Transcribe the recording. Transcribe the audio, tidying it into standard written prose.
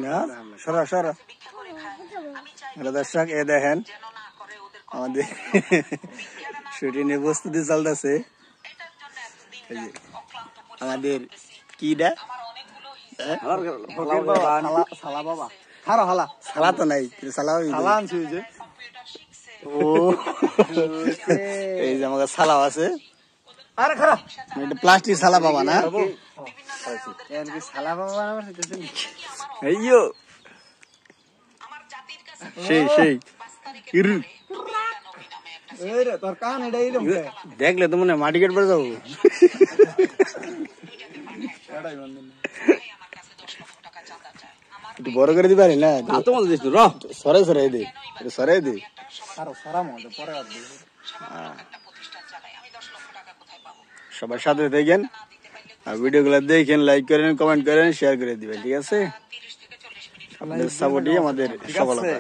না সরা সরা দর্শক, এ দেখেন আমাদের শুটিং এর প্রস্তুতি চলতেছে। আমাদের কিডা সালা তো নাই, সালা এই যে আমাকে সালাও আছে, প্লাস্টিক সালা বাবা না সালা বাবা সেই সেই দেখলে তো মনে হয় মাটি কেটে যাবো। একটু বড় করে দিতে পারি না, সরাই সরাই দে, সরাই দে। সবার সাথে দেখেন আর ভিডিও গুলো দেখেন, লাইক করেন, কমেন্ট করেন, শেয়ার করে দিবেন, ঠিক আছে? আপনাদের সাপোর্টই আমাদের সফলতা।